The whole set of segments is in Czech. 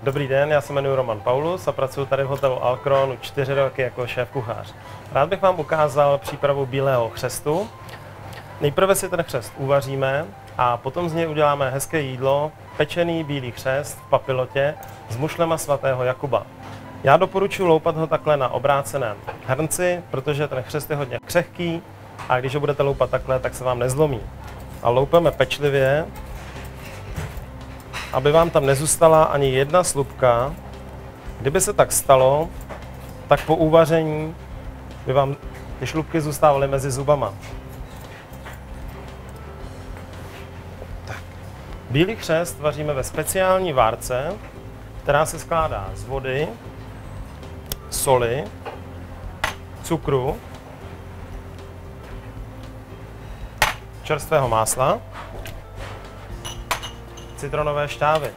Dobrý den, já se jmenuji Roman Paulus a pracuji tady v hotelu Alcron 4 roky jako šéf kuchař. Rád bych vám ukázal přípravu bílého chřestu. Nejprve si ten chřest uvaříme a potom z něj uděláme hezké jídlo, pečený bílý chřest v papilotě s mušlema svatého Jakuba. Já doporučuji loupat ho takhle na obráceném hrnci, protože ten chřest je hodně křehký a když ho budete loupat takhle, tak se vám nezlomí. A loupeme pečlivě, aby vám tam nezůstala ani jedna slupka. Kdyby se tak stalo, tak po uvaření by vám ty šlupky zůstávaly mezi zubama. Tak. Bílý chřest vaříme ve speciální várce, která se skládá z vody, soli, cukru, čerstvého másla, citronové šťávy.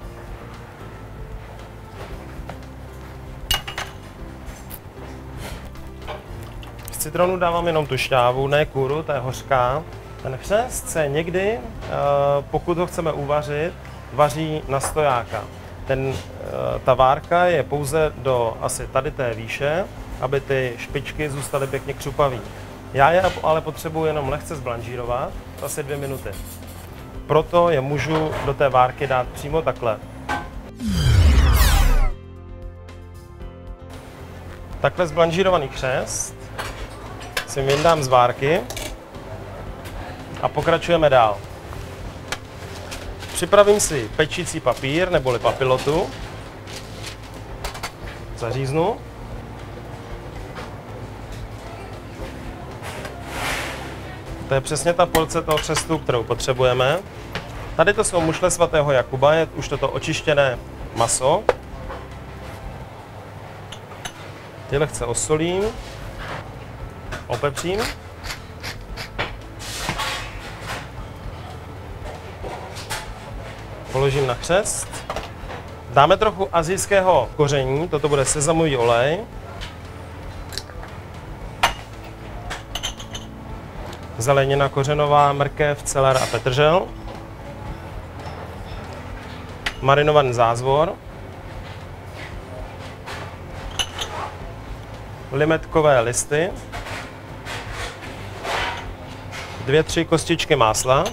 Z citronu dávám jenom tu šťávu, ne kůru, ta je hořká. Ten chřest se někdy, pokud ho chceme uvařit, vaří na stojáka. Ta várka je pouze do asi tady té výše, aby ty špičky zůstaly pěkně křupavé. Já je ale potřebuji jenom lehce zblanžírovat, asi 2 minuty. Proto je můžu do té várky dát přímo takhle. Takhle zblanžírovaný chřest si vyndám z várky a pokračujeme dál. Připravím si pečící papír neboli papilotu. Zaříznu. To je přesně ta porce toho chřestu, kterou potřebujeme. Tady to jsou mušle svatého Jakuba, je už toto očištěné maso. Ty lehce osolím, opepřím. Položím na křest. Dáme trochu asijského koření, toto bude sezamový olej. Zelenina kořenová, mrkev, celer a petržel. Marinovaný zázvor. Limetkové listy. 2-3 kostičky másla.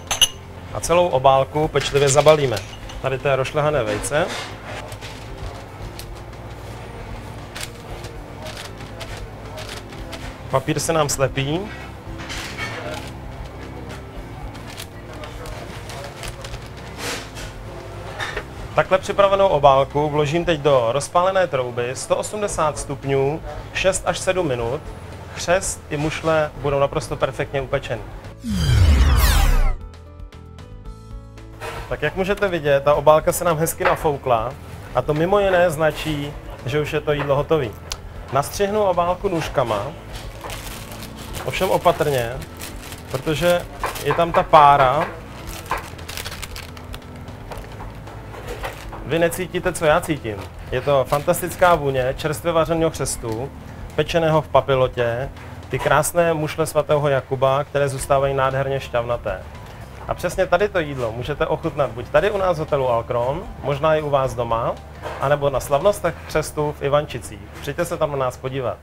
A celou obálku pečlivě zabalíme. Tady to je rošlehané vejce. Papír se nám slepí. Takhle připravenou obálku vložím teď do rozpálené trouby 180 stupňů 6 až 7 minut. Chřest i mušle budou naprosto perfektně upečeny. Tak jak můžete vidět, ta obálka se nám hezky nafoukla a to mimo jiné značí, že už je to jídlo hotové. Nastřihnu obálku nůžkama, ovšem opatrně, protože je tam ta pára. Vy necítíte, co já cítím. Je to fantastická vůně čerstvě vařeného chřestu, pečeného v papilotě, ty krásné mušle svatého Jakuba, které zůstávají nádherně šťavnaté. A přesně tady to jídlo můžete ochutnat buď tady u nás v hotelu Alcron, možná i u vás doma, anebo na slavnostech chřestu v Ivančicích. Přijďte se tam na nás podívat.